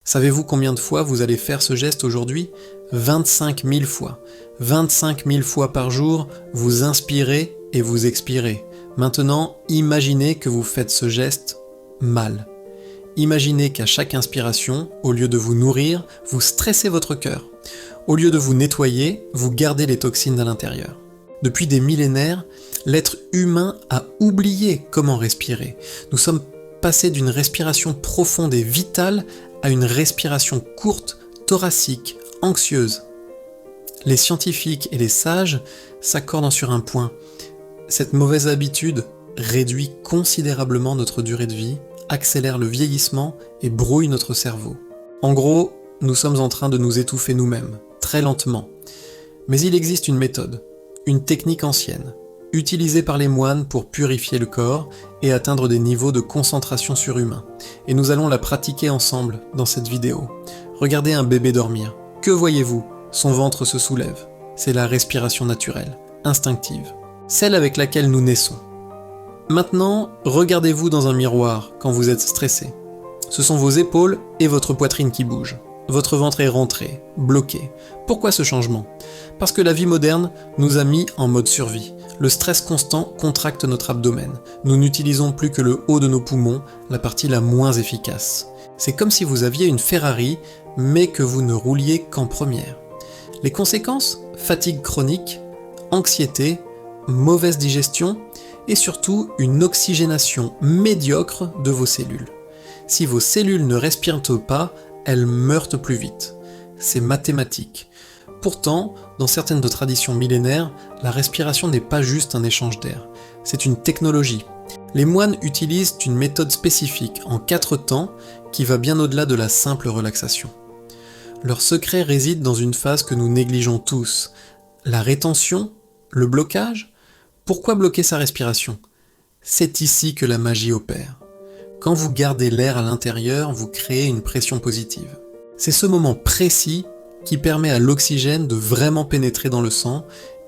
Savez-vous combien de fois vous allez faire ce geste aujourd'hui? 25 000 fois. 25 000 fois par jour, vous inspirez et vous expirez. Maintenant, imaginez que vous faites ce geste mal. Imaginez qu'à chaque inspiration, au lieu de vous nourrir, vous stressez votre cœur. Au lieu de vous nettoyer, vous gardez les toxines à l'intérieur. Depuis des millénaires, l'être humain a oublié comment respirer. Nous sommes passés d'une respiration profonde et vitale à une respiration courte, thoracique, anxieuse. Les scientifiques et les sages s'accordent sur un point. Cette mauvaise habitude réduit considérablement notre durée de vie, accélère le vieillissement et brouille notre cerveau. En gros, nous sommes en train de nous étouffer nous-mêmes, très lentement. Mais il existe une méthode, une technique ancienne, utilisée par les moines pour purifier le corps et atteindre des niveaux de concentration surhumains. Et nous allons la pratiquer ensemble dans cette vidéo. Regardez un bébé dormir. Que voyez-vous? Son ventre se soulève. C'est la respiration naturelle, instinctive, celle avec laquelle nous naissons. Maintenant, regardez-vous dans un miroir quand vous êtes stressé. Ce sont vos épaules et votre poitrine qui bougent. Votre ventre est rentré, bloqué. Pourquoi ce changement? Parce que la vie moderne nous a mis en mode survie. Le stress constant contracte notre abdomen. Nous n'utilisons plus que le haut de nos poumons, la partie la moins efficace. C'est comme si vous aviez une Ferrari, mais que vous ne rouliez qu'en première. Les conséquences? Fatigue chronique, anxiété, mauvaise digestion et surtout une oxygénation médiocre de vos cellules. Si vos cellules ne respirent pas, elles meurent plus vite. C'est mathématique. Pourtant, dans certaines de traditions millénaires, la respiration n'est pas juste un échange d'air, c'est une technologie. Les moines utilisent une méthode spécifique en 4 temps qui va bien au-delà de la simple relaxation. Leur secret réside dans une phase que nous négligeons tous, la rétention, le blocage. Pourquoi bloquer sa respiration? C'est ici que la magie opère. Quand vous gardez l'air à l'intérieur, vous créez une pression positive. C'est ce moment précis qui permet à l'oxygène de vraiment pénétrer dans le sang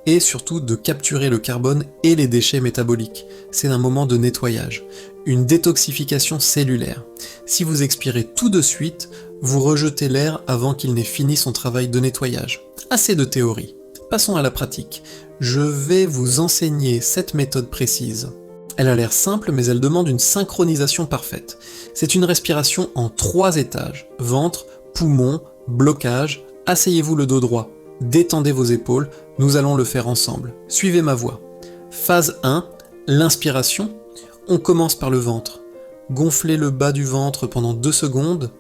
et surtout de capturer le carbone et les déchets métaboliques. C'est un moment de nettoyage, une détoxification cellulaire. Si vous expirez tout de suite, vous rejetez l'air avant qu'il n'ait fini son travail de nettoyage. Assez de théorie. Passons à la pratique. Je vais vous enseigner cette méthode précise. Elle a l'air simple, mais elle demande une synchronisation parfaite. C'est une respiration en 3 étages. Ventre, poumon, blocage. Asseyez-vous le dos droit. Détendez vos épaules. Nous allons le faire ensemble. Suivez ma voix. Phase 1, l'inspiration. On commence par le ventre. Gonflez le bas du ventre pendant 2 secondes.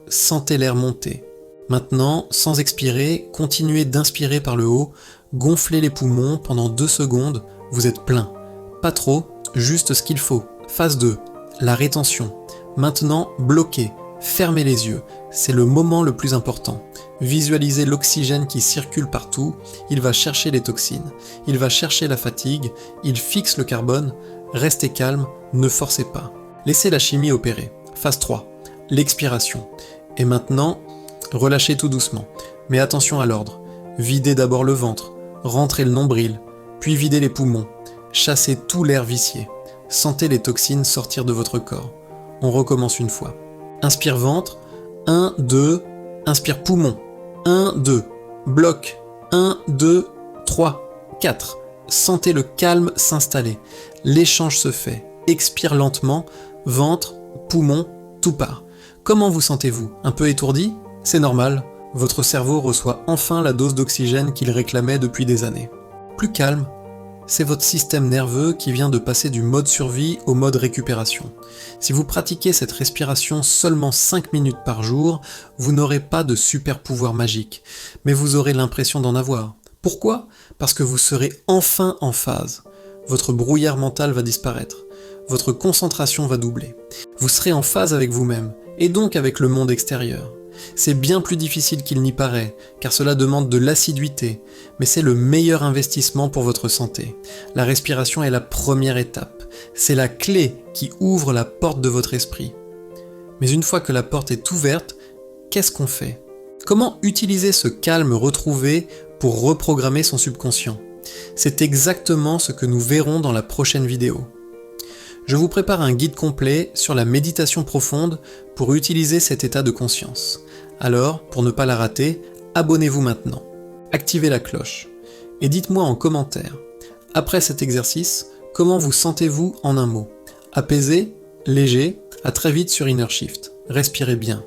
Sentez l'air monter. Maintenant, sans expirer, continuez d'inspirer par le haut. Gonflez les poumons pendant 2 secondes. Vous êtes plein. Pas trop. Juste ce qu'il faut. Phase 2, la rétention. Maintenant, bloquez, fermez les yeux. C'est le moment le plus important. Visualisez l'oxygène qui circule partout. Il va chercher les toxines. Il va chercher la fatigue. Il fixe le carbone. Restez calme, ne forcez pas. Laissez la chimie opérer. Phase 3, l'expiration. Et maintenant, relâchez tout doucement. Mais attention à l'ordre. Videz d'abord le ventre. Rentrez le nombril. Puis videz les poumons. Chassez tout l'air vicié. Sentez les toxines sortir de votre corps. On recommence une fois. Inspire ventre. 1, 2. Inspire poumon. 1, 2. Bloc. 1, 2, 3, 4. Sentez le calme s'installer. L'échange se fait. Expire lentement. Ventre, poumon, tout part. Comment vous sentez-vous? Un peu étourdi? C'est normal. Votre cerveau reçoit enfin la dose d'oxygène qu'il réclamait depuis des années. Plus calme. C'est votre système nerveux qui vient de passer du mode survie au mode récupération. Si vous pratiquez cette respiration seulement 5 minutes par jour, vous n'aurez pas de super pouvoir magique, mais vous aurez l'impression d'en avoir. Pourquoi? Parce que vous serez enfin en phase. Votre brouillard mental va disparaître. Votre concentration va doubler. Vous serez en phase avec vous-même, et donc avec le monde extérieur. C'est bien plus difficile qu'il n'y paraît, car cela demande de l'assiduité, mais c'est le meilleur investissement pour votre santé. La respiration est la première étape, c'est la clé qui ouvre la porte de votre esprit. Mais une fois que la porte est ouverte, qu'est-ce qu'on fait? Comment utiliser ce calme retrouvé pour reprogrammer son subconscient? C'est exactement ce que nous verrons dans la prochaine vidéo. Je vous prépare un guide complet sur la méditation profonde pour utiliser cet état de conscience. Alors, pour ne pas la rater, abonnez-vous maintenant. Activez la cloche. Et dites-moi en commentaire, après cet exercice, comment vous sentez-vous en un mot? Apaisé? Léger? À très vite sur Inner Shift. Respirez bien.